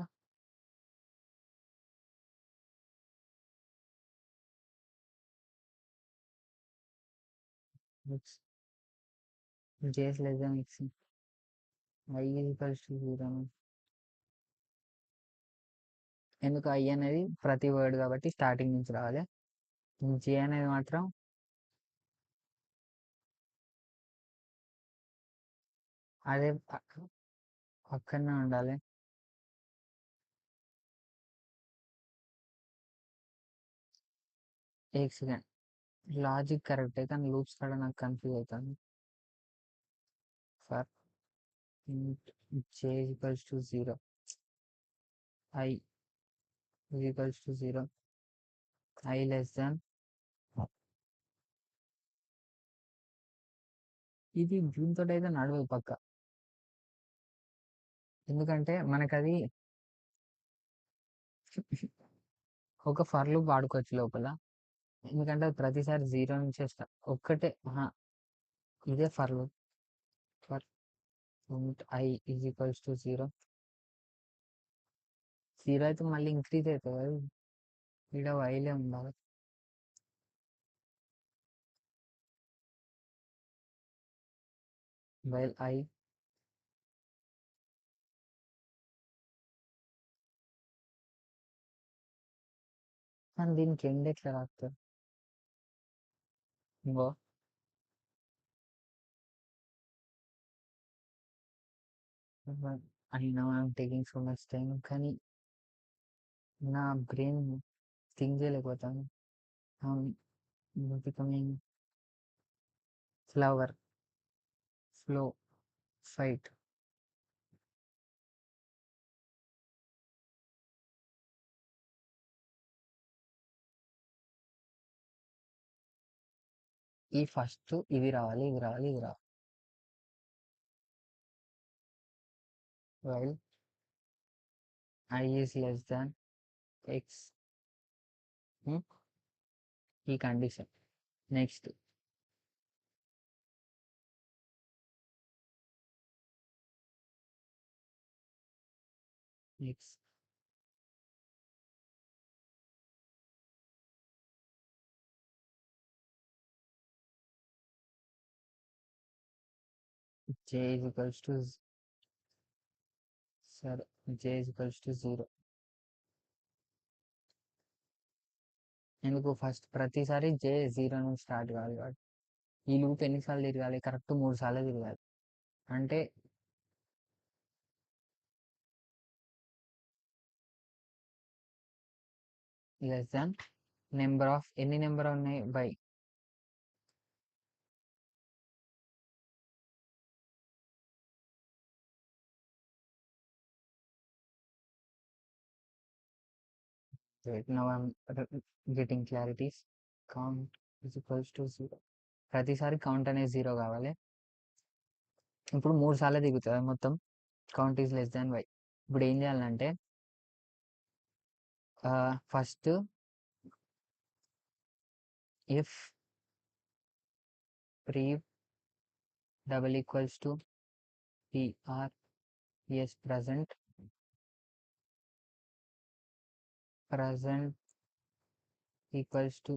x JS less than x. Y equals to 0. ఎందుకు ఐ అనేది ప్రతి వర్డ్ కాబట్టి స్టార్టింగ్ నుంచి రావాలి. జే అనేది మాత్రం అదే పక్కనే ఉండాలి. ఎక్స్ లాజిక్ కరెక్టే కానీ లూప్స్ కాడ నాకు కన్‌ఫ్యూజ్ అయితాంది. ఫర్ ఇంట్ జే equals to 0 I equals to 0 I less than ఇది దీనితోటైతే నడవదు పక్కా. ఎందుకంటే మనకది ఒక ఫర్ లూప్ వాడుకోవచ్చు లోపల. ఎందుకంటే అది ప్రతిసారి 0 నుంచే ఒక్కటే ఇదే ఫర్ లూప్. ఫర్ ఇంట్ ఐ ఈజ్ ఈక్వల్స్ టు 0. 0 అయితే మళ్ళీ ఇంక్రీజ్ అవుతుంది కదా! ఈడ వైలే ఉండాలి. వైల్ ఐ కానీ దీనికి ఎండ్ ఎట్లా రాస్తారు? ఇంకో I know I'm taking so much time కానీ నా బ్రెయిన్ థింక్ చేయలేకపోతాను. Becoming flower flow fight. ఈ ఫస్ట్ ఇది రావాలి ఇది రావాలి ఇది రావాలి. While I is less than X. ఈ condition next X J is equals to సరే, j is equals to 0. ఎందుకు ఫస్ట్ ప్రతిసారి j 0 నుంచి స్టార్ట్ కావాలి కాబట్టి ఈ లూప్ ఎన్నిసార్లు తిరగాలి? కరెక్ట్ 3 సార్లు తిరగాలి. అంటే లెస్ దాన్ నెంబర్ ఆఫ్ ఎన్ని నెంబర్ ఉన్నాయి by now I'm getting clarities. Count is equals to 0. ప్రతిసారి కౌంట్ అనేది 0 కావాలి. ఇప్పుడు 3 సార్లు దిగుతుంది మొత్తం. Count is less than y. ఇప్పుడు ఏం చేయాలంటే first if pre double equals to pr yes present equals to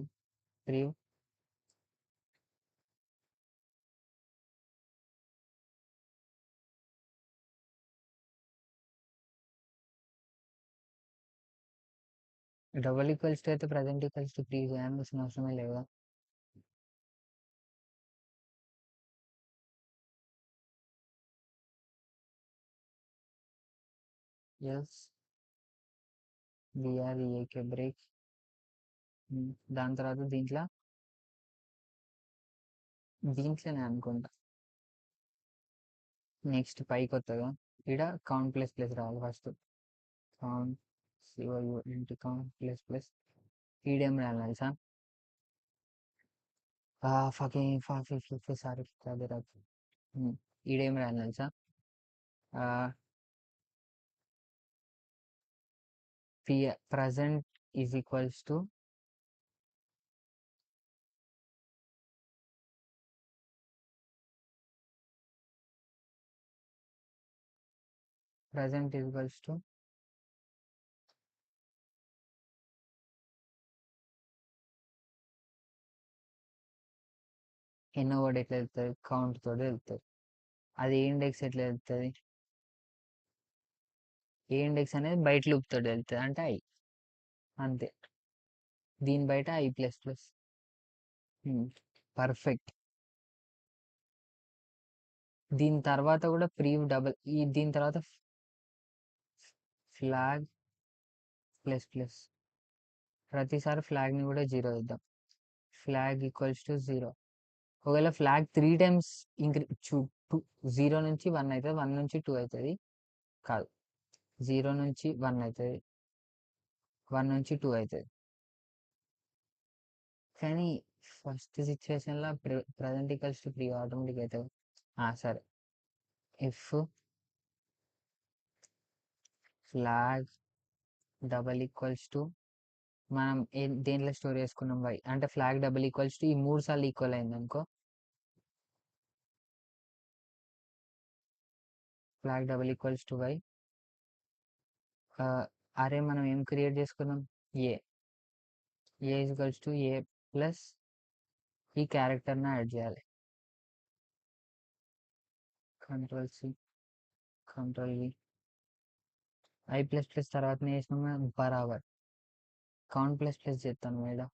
preve double equals to అయితే ప్రజెంట్ ఈక్వల్స్ టు ప్రీవ్ చేయాల్సిన అవసరమే లేదా? Yes V R A K break. దాని తర్వాత దీంట్లోనే అనుకుంటా నెక్స్ట్ పైకి వస్తుందా ఇక్కడ కౌంట్ ప్లస్ ప్లస్ రావాలి first. Count COU into count plus plus ఈడేం రాయాలి తెలుసా? ఫకింగ్ సారీ అదే రాదు. ఈడేం రాయాలి తెలుసా? ప్రజెంట్ ఈజ్ ఈక్వల్స్ టు ఎన్నో వర్డ్ ఎట్లా వెళ్తుంది? కౌంట్ తోటి వెళ్తుంది. అది ఏ ఇండెక్స్ ఎట్లా వెళ్తుంది? ఏ ఇండెక్స్ అనేది బయట లూప్ తోటి వెళ్తుంది అంటే ఐ, అంతే. దీని బయట ఐ ప్లస్ ప్లస్. పర్ఫెక్ట్. దీని తర్వాత కూడా ప్రీవ్ డబల్ దీని తర్వాత ఫ్లాగ్ ప్లస్ ప్లస్. ప్రతిసారి ఫ్లాగ్ని కూడా 0 ఇద్దాం. Flag equals to 0. ఒకవేళ ఫ్లాగ్ 3 టైమ్స్ టూ 0 నుంచి 1 అవుతుంది, 1 నుంచి 2 అవుతుంది. కాదు, 0 నుంచి 1 అవుతుంది, 1 నుంచి 2 అవుతుంది. కానీ ఫస్ట్ సిచ్యువేషన్లో present equals to pre automatic అవుతుంది. సరే, if flag double equals to మనం దేంట్లో స్టోర్ చేసుకున్నాం y అంటే ఫ్లాగ్ డబుల్ ఈక్వల్స్ టు ఈ 3 సార్లు ఈక్వల్ అయింది అనుకో. Flag double equals to y. అరే మనం ఏం క్రియేట్ చేసుకున్నాం? A equals to a plus ఈ క్యారెక్టర్ని యాడ్ చేయాలి. Control C control V. I plus plus తర్వాత వేసినాము బరాబర్. కౌంట్ ప్లస్ ప్లస్ చేస్తాను మేడం.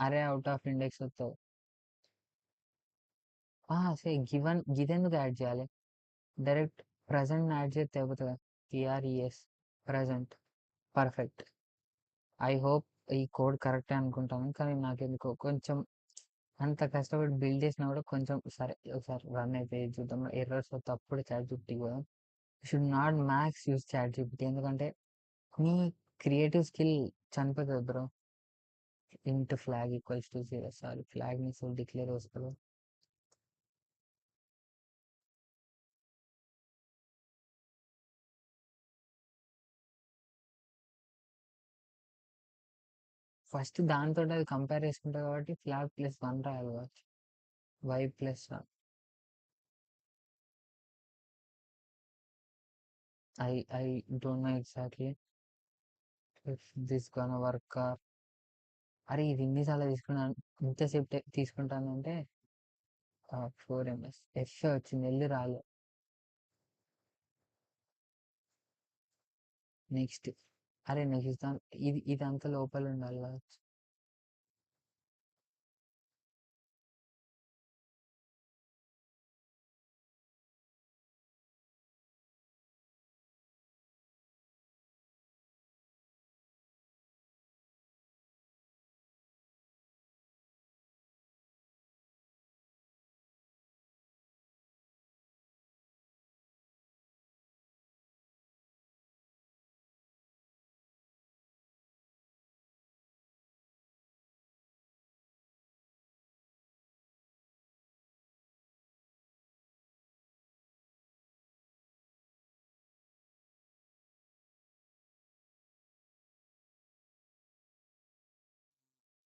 అరే అవుట్ ఆఫ్ ఇండెక్స్ వస్తావు. సే గివెన్ గిదెందుకు యాడ్ చేయాలి? డైరెక్ట్ ప్రజెంట్ యాడ్ చేస్తే అయిపోతుంది. P r e s present. Perfect. I hope ఈ కోడ్ కరెక్టే అనుకుంటాను, కానీ నాకెందుకో కొంచెం అంత కష్టపడి బిల్డ్ చేసినా కూడా కొంచెం సరే ఒకసారి రన్ అయితే చూద్దాం. ఎర్రర్స్ వస్తే అప్పుడు చాట్ జీపీటీ పోదాం. Should not max use ChatGPT, ఎందుకంటే నీ క్రియేటివ్ స్కిల్ చనిపోతుంది bro. Int flag equals to 0. Sorry, ఫ్లాగ్ని ఫుల్ డిక్లేర్ వస్తుంది. ఫస్ట్ దాంతో అది కంపేర్ చేసుకుంటా కాబట్టి ఫ్లాగ్ ప్లస్ 1 రాయాలి కావచ్చు. Y plus 1. I don't know exactly if this gonna work or అరే ఇది ఇన్నిసార్లు తీసుకున్నాను, ఇంతసేపు తీసుకుంటానంటే 4 ms ఎఫ్ వచ్చింది, ఎల్లు రాలే. నెక్స్ట్. అరే నెక్స్ట్ ఇది ఇదంతా లోపల ఉండాలి కావచ్చు.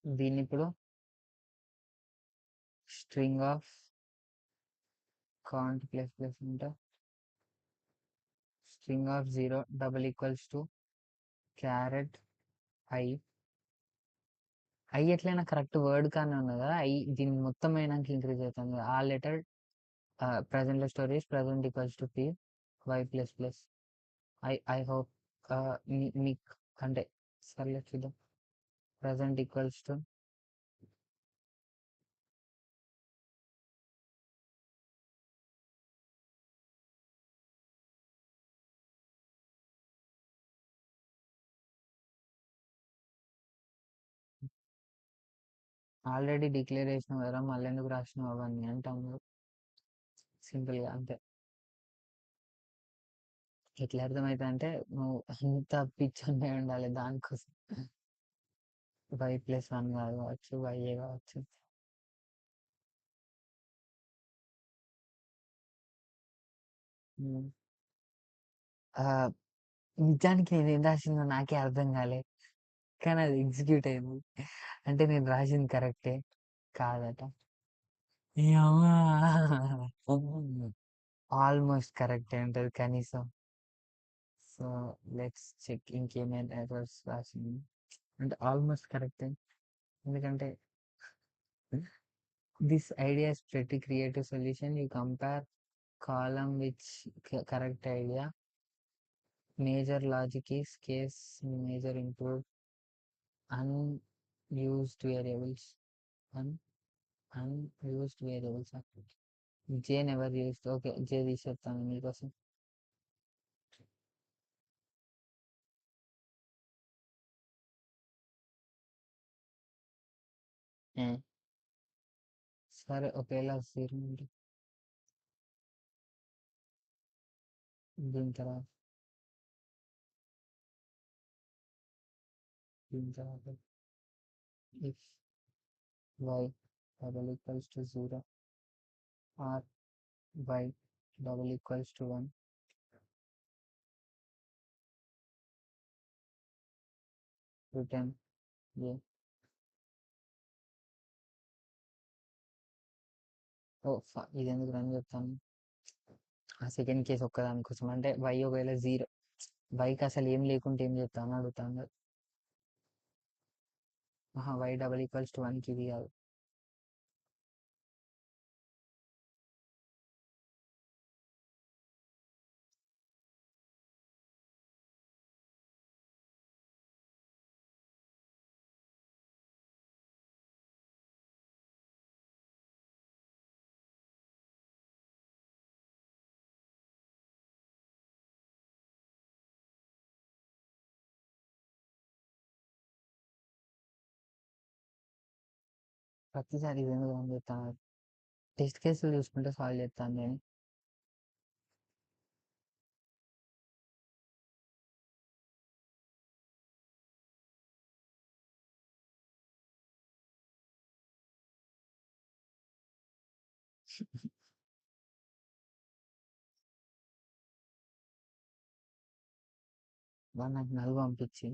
దీన్ని ఇప్పుడు string of count plus plus ఉంటే string of 0 double equals to charAt I. I ఎట్లయినా కరెక్ట్ వర్డ్ కానీ ఉన్నది కదా, ఐ దీన్ని మొత్తం అయినాక ఇంక్రీజ్ అవుతుంది కదా. ఆ letter present stories present equals to P why plus plus. I hope మీకు అంటే సర్లే చూద్దాం. Present equals to already declare చేసినావు కదా, మళ్ళీ ఎందుకు రాసినావు అవన్నీ అంటాము. సింపుల్గా అంతే. ఎట్లా అర్థమైతే అంటే నువ్వు అంత పిచ్చోనే ఉండాలి దానికోసం. y+1 కాదు కావచ్చు, వైఏ కావచ్చు. ఉమ్. ఆ, నిజానికి నేను ఏం రాసిందో నాకే అర్థం కాలే, కానీ అది ఎగ్జిక్యూట్ అయింది. అంటే నేను రాసింది కరెక్టే కాదట. ఆల్మోస్ట్ కరెక్ట్ ఉంటుంది కనీసం. సో లెట్స్ చెక్ ఇంకేమైనా ఎర్రర్స్ రాసింది అంటే ఆల్మోస్ట్ కరెక్ట్. ఎందుకంటే this idea is pretty creative solution. You compare column which correct idea. Major logic is case major include unused variables. Un, unused variables. J never used. Okay, J తీసేస్తాను మీకోసం. సరే ఒకవేళ 0 ఉంటే దీని తర్వాత if y double equals to 0 or y double equals to 1, return a. ఓ ఇది ఎందుకు run చెప్తాను. ఆ సెకండ్ కేసు ఒక్కదాని కోసం అంటే వై ఒకవేళ 0, వైకి అసలు ఏం లేకుంటే ఏం చెప్తాను అడుగుతాను. వై డబల్ ఈక్వల్స్ టు 1కి ఇది కాదు. ప్రతిసారి ఇది ఎందుకు రన్ చెప్తాను. టెస్ట్ కేసులు చూసుకుంటే సాల్వ్ చేస్తాను నేను. వాడు నాకు నలుగు పంపించి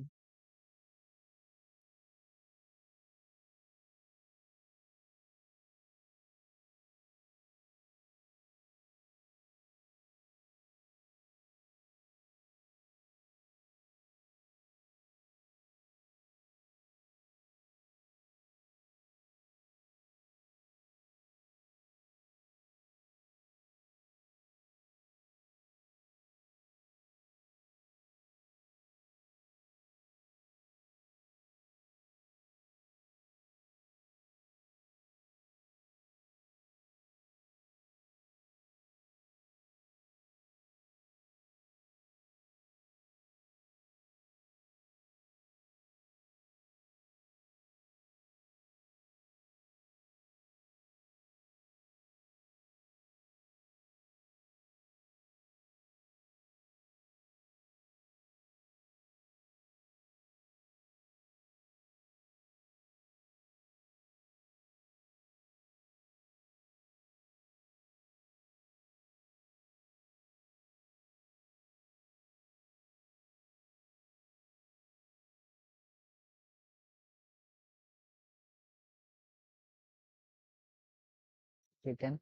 రిటర్న్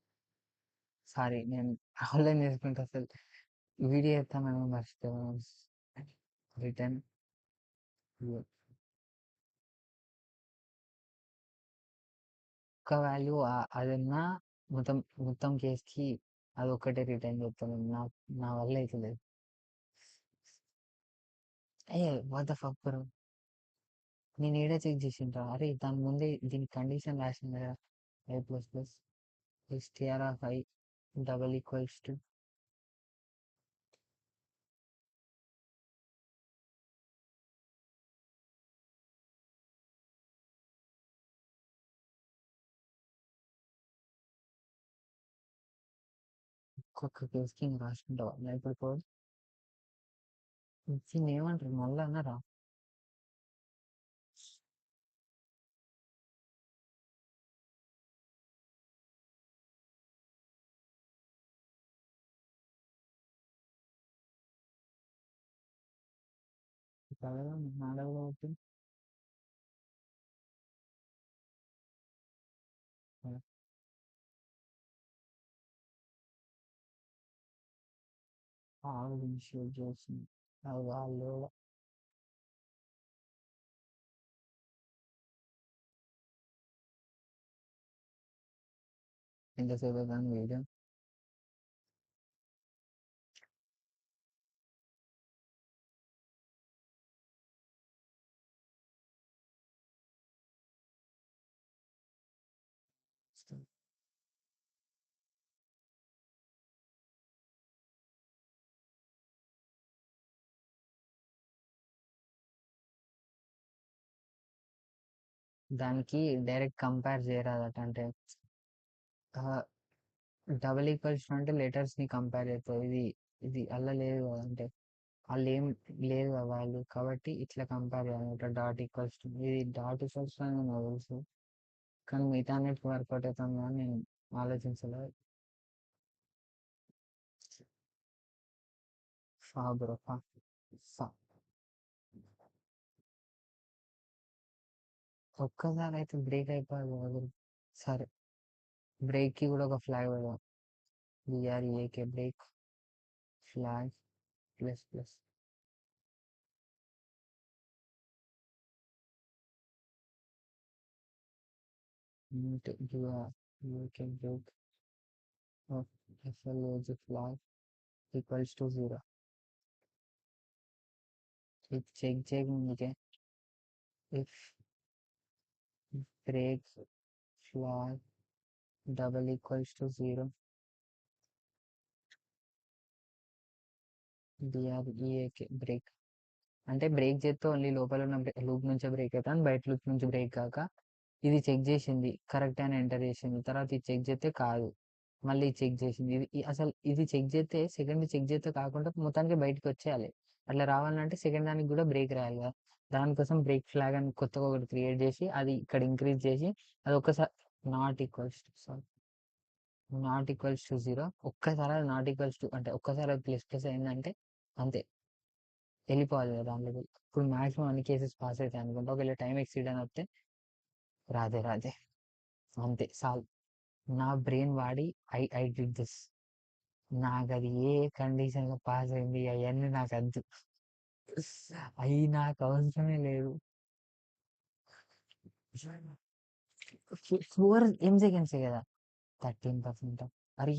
సారీ నేను ఆన్లైన్ చేసుకుంటా అసలు వీడియో ఎత్తామేమో మర్చిపోయాను. రిటర్న్ ఒక్క వాల్యూ అదున్నా మొత్తం మొత్తం కేస్‌కి అదొక్కటే రిటర్న్ చేస్తాను. నా వల్ల అయితలేదు. What the fuck bro! నేను ఈడే చెక్ చేసిండ్రా. అరే దాని ముందే దీనికి కండిషన్ రాసింది కదా! I plus plus STR of I double equals to ఒక్కొక్క కేస్‌కి ఇంక రాసుకుంటావా? ఇప్పుడు కోడ్ దీన్నేమంటారు మళ్ళా అన్నారా? చదవడం నాడవడం ఒకటి ఆవిడ ఇనిషియేట్ చేసింది. అది వాళ్ళు ఎంతసేపు అయితాంది వీడియో? దానికి డైరెక్ట్ కంపేర్ చేయరాదట. అంటే డబుల్ ఈక్వల్స్ అంటే లెటర్స్ ని కంపేర్ చేస్తావు. ఇది అల్ల లేదు కదా. అంటే వాళ్ళు ఏం లేదు కదా వాళ్ళు, కాబట్టి ఇట్లా కంపేర్ చేయాలి. డాట్ ఈక్వల్స్ టు ఇది డాట్ ఈక్వల్స్ అని నాకు తెలుసు, కానీ మిగతా అన్నిటికి వర్కౌట్ అవుతాను అని నేను ఆలోచించలేదు. ఫా బ్రో ఫా ఫా ఒక్కసారి అయితే బ్రేక్ అయిపోయింది వదులు. సరే, బ్రేక్ కి కూడా ఒక ఫ్లాగ్ పెడదాం. B R A K break flag plus plus give a UK break of FLOG flag equals to 0. If check मुझे if break flag double equals to 0 BREAK break అంటే బ్రేక్ చేస్తే ఓన్లీ లోపల ఉన్న లూప్ నుంచే బ్రేక్ అవుతాను, బయట లూప్ నుంచి బ్రేక్ కాక. ఇది చెక్ చేసింది కరెక్ట్ అని ఎంటర్ చేసింది, తర్వాత ఇది చెక్ చేస్తే కాదు, మళ్ళీ చెక్ చేసింది. అసలు ఇది చెక్ చేస్తే సెకండ్ చెక్ చేస్తే కాకుండా మొత్తానికి బయటకు వచ్చేయాలి. అట్లా రావాలంటే సెకండ్ దానికి కూడా బ్రేక్ రాయాలి కదా. దానికోసం బ్రేక్ ఫ్లాగ్ అని కొత్తగా ఒకటి క్రియేట్ చేసి అది ఇక్కడ ఇంక్రీజ్ చేసి అది ఒక్కసారి not equals to sorry not equals to 0 ఒక్కసారి అది నాట్ ఈక్వల్స్ టు అంటే ఒక్కసారి అది ప్లస్ ప్లస్ అయిందంటే అంతే, వెళ్ళిపోవాలి కదా దాంట్లో. ఇప్పుడు మాక్సిమం అన్ని కేసెస్ పాస్ అవుతాయి అనుకుంటా. ఒకవేళ టైం ఎక్సీడ్ అని వస్తే రాదే అంతే సాల్వ్. నా బ్రెయిన్ వాడి ఐ డిడ్ దిస్. నాకు అది ఏ కండిషన్ లో పాస్ అయింది అవన్నీ నాకు వద్దు, అవి నాకు అవసరమే లేదు. 4 MSs కదా, 13%. అరే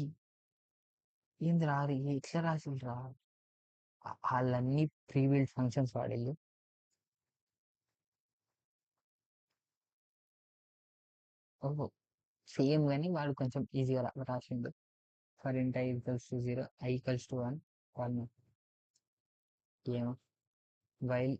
ఏంది రా, అది ఎట్లా రాసిండ్రా? వాళ్ళన్నీ ప్రీ బిల్డ్ ఫంక్షన్స్ వాడేళ్ళు. ఓహో, సేమ్ కానీ వాడు కొంచెం ఈజీగా రాసిండు. ఫర్ ఇంట్ I equals to 0 I equals to 1 1 ఏమో వైల్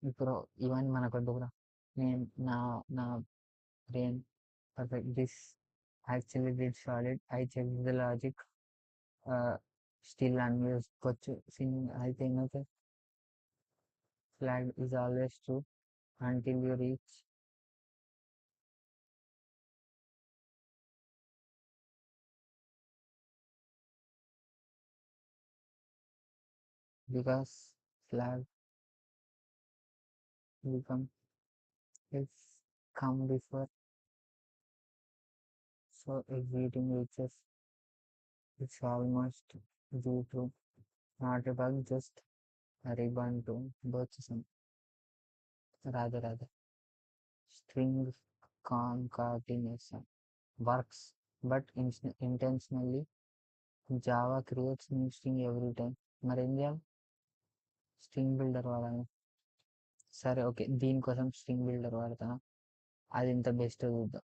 ఇప్పుడు ఇవన్నీ మనకొద్దు బ్రో. నేను నా నా brain perfect this actually did solid I check the logic still అన్వేసుకోవచ్చు సింగ్ అయితే ఏమైతే flag is always true until you reach because flag become if come before so exceeding reaches it's almost due to not a bug just a ribbon to birth some rather string concatenation works but intentionally Java creates new string every time మరి ఏం చేయాలి string builder వాడాలి సరే okay దీనికోసం string builder వాడతాను అది ఇంత best చూద్దాం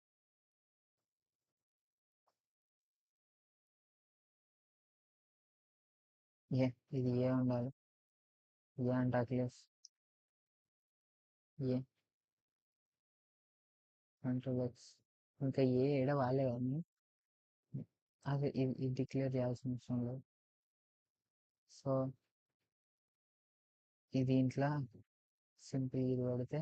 ఏ ఇది ఏ ఉండాలి ఏ అంట క్లాస్ ఏ కంట్రోల్ ఎక్స్ ఇంకా ఏ ఏడ వాలే కానీ అది ఇది డిక్లేర్ చేయాల్సిన అవసరం లేదు సో ఇది ఇంట్లో సింపుల్ ఇది పడితే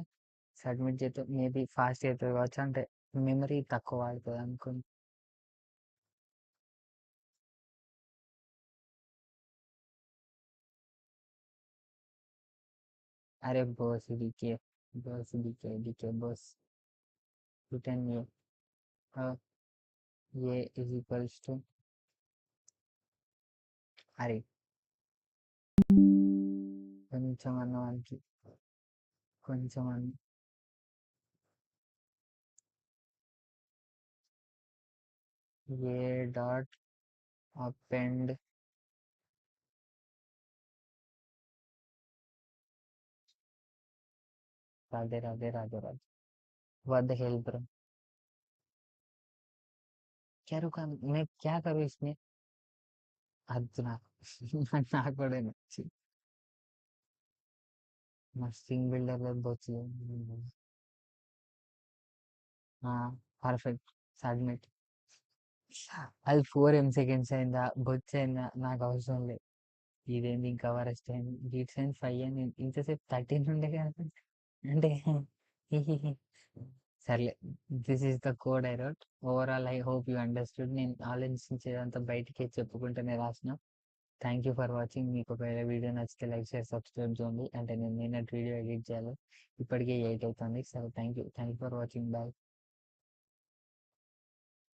సబ్మిట్ చేస్తే మేబీ ఫాస్ట్ అవుతుంది కావచ్చు అంటే మెమరీ తక్కువ వాడుతుంది అనుకోండి अरे बॉस डीके बॉस रिटर्न ये इज इक्वल्स टू अरे కొంచెం అన్నవానికి కొంచెం అన్న A dot append Radhe what the hell bro क्या रुका मैं क्या करूँ इसमें అది నాకు కూడా నచ్చి మా స్ట్రింగ్ బిల్డర్ లో బొచ్చు పర్ఫెక్ట్ సబ్మిట్ అది 4 M seconds అయిందా బొచ్చు అయిందా నాకు అవసరం లేదు ఇదేంది ఇంకా వరస్ట్ అయింది బీట్స్ అండ్ 5 అని ఇంతసేపు 13 ఉండే కదా అంటే సర్లే this is the code I wrote overall I hope you understood నేను ఆలోచించేదంతా బయటికి చెప్పుకుంటూనే రాసిన థ్యాంక్ యూ ఫర్ వాచింగ్ మీకు ఒకవేళ వీడియో నచ్చితే లైక్ షేర్ సబ్స్క్రైబ్ చేయండి అంటే నేను వీడియో ఎడిట్ చేయాలి ఇప్పటికే 8 అవుతుంది so thank you for watching bye